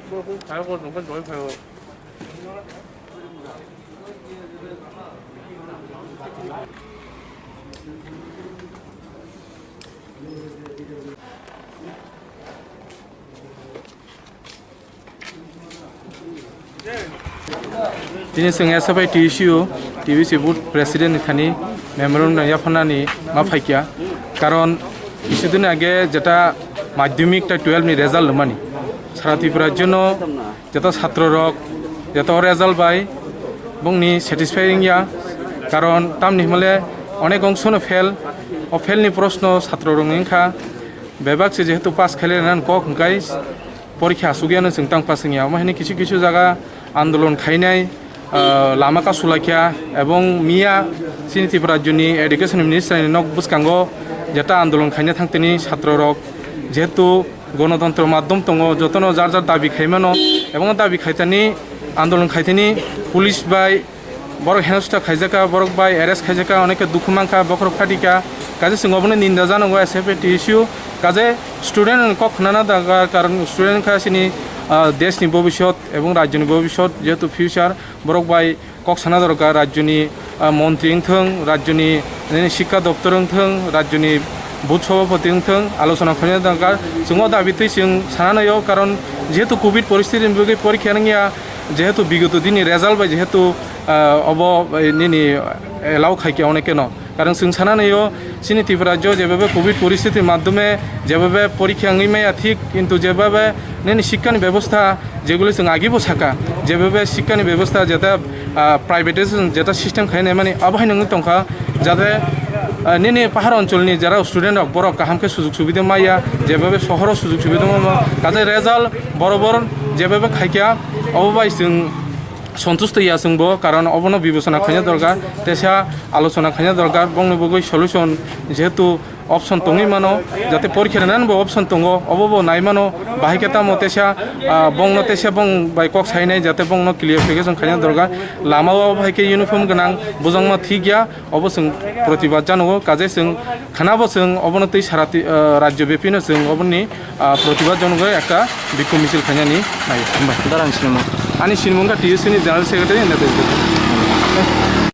알고 누가 뭘 배워? Ini sengaja sampai TVC board presiden thani memorandum na yafanani mafaikia karon কিছুদিন আগে যেটা মাধ্যমিকটা 12 নি রেজাল্ট লমানি সারা ত্রিপুরার জন্য যত ছাত্ররক যত রেজাল্ট পাই বংনি স্যাটিসফাইং ইয়া কারণ তামনি হলে অনেক অংশনো ফেলনি প্রশ্ন ছাত্ররংখা বেবাকসে যেহেতু পাস খেলে নান কক গাই পরীক্ষা সুগিয়ানো जों तां पासिं या माने কিছু জায়গা আন্দোলন খাইনাই লামাকা সুলাখিয়া এবং মিয়া সিনি ত্রিপুরা রাজ্যনি এডুকেশন মিনিস্টারनि নক বুসকাंगो যেটা আন্দোলন খাইনা থাকতেনি ছাত্ররক যেহেতু গণতন্ত্র মাধ্যম দङ যতনো যার দাবি খাইমানো এবং দাবি খাইতানি আন্দোলন খাইতেনি পুলিশ বাই বড় হেনস্থা খাইজাকা বরক বাই এরেস্ট খাইজাকা অনেক দুখুমাংখা বখর ফাটিকা কাজে সিংহবনে নিন্দা জানাंगौ এসএফটি ইস্যু কাজে স্টুডেন্ট কখনানা দাগার কারণ স্টুডেন্ট খাসিনি দেশনি ভবিষ্যৎ এবং রাজ্যনি ভবিষ্যৎ যেহেতু ফিউচার বরক বাই কক সানা দরকার রাজ্যনি মন্ত্রী থং রাজ্যনি শিক্ষা দপ্তর থং রাজ্যনি বুথ সভাপতি থং আলোচনা খাইনা দরকার जों দাবি তুই जों সানানাयो কারণ যেহেতু কোভিড পরিস্থিতির বিগে পরীক্ষা নাঙ্গিয়া যেহেতু বিগত দিনই রেজাল্ট বাই যেহেতু অব নিনি এলাও খাইকে অনেকে ন কারণ जों সানানাयो সিনি ত্রিপুরা রাজ্য যেভাবে কোভিড পরিস্থিতির মাধ্যমে যেভাবে পরীক্ষা আঙ্গিমায়া ঠিক কিন্তু যেভাবে নিনি শিক্ষানি ব্যবস্থা যেগুলো जों আগিবো থাকা যেভাবে শিক্ষানি ব্যবস্থা যেটা প্রাইভেটাইজেশন যেটা সিস্টেম খাইনাय মানে আবহাই নङि দंखा যাতে নিনি পাহাড় অঞ্চলনি যারা স্টুডেন্ট বড় কাহামকে সুযোগ সুবিধা মাইয়া যেভাবে শহর সুযোগ সুবিধা কাজে রেজাল্ট বরাবর যেভাবে খাইকিয়া অববাই जों সন্তুষ্ট ইয়া जोंबो কারণ অবনো বিবেচনা খাইনা দরকার তেসা আলোচনা খাইনা দরকার বংনো বগৈ সলিউশন যেহেতু অপশন দङै মানো যাতে পরীক্ষা নানবো অপশন দङ অববো নাই মানো বাহিকেতা মতেসা বংনো তেসা বং বাই কক সাইনাই যাতে বংনো ক্লিয়ারিফিকেশন খাইনা দরকার লামাও বাহিকে ইউনিফর্ম গোনাं বুজংमा ঠিক গিয়া অবো जों প্রতিবাদ জানাंगौ কাজে जों খানাবো जों অবনো তৈ সারা রাজ্য ব্যাপীনো जों অবনি প্রতিবাদ জানাंगौ একটা বিক্ষোভ মিছিল খাইনানি নাই দারাং সিনেমা আনি সিনেমাঙ্গা টিএসসিনি জেনারেল সেক্রেটারি এন্ড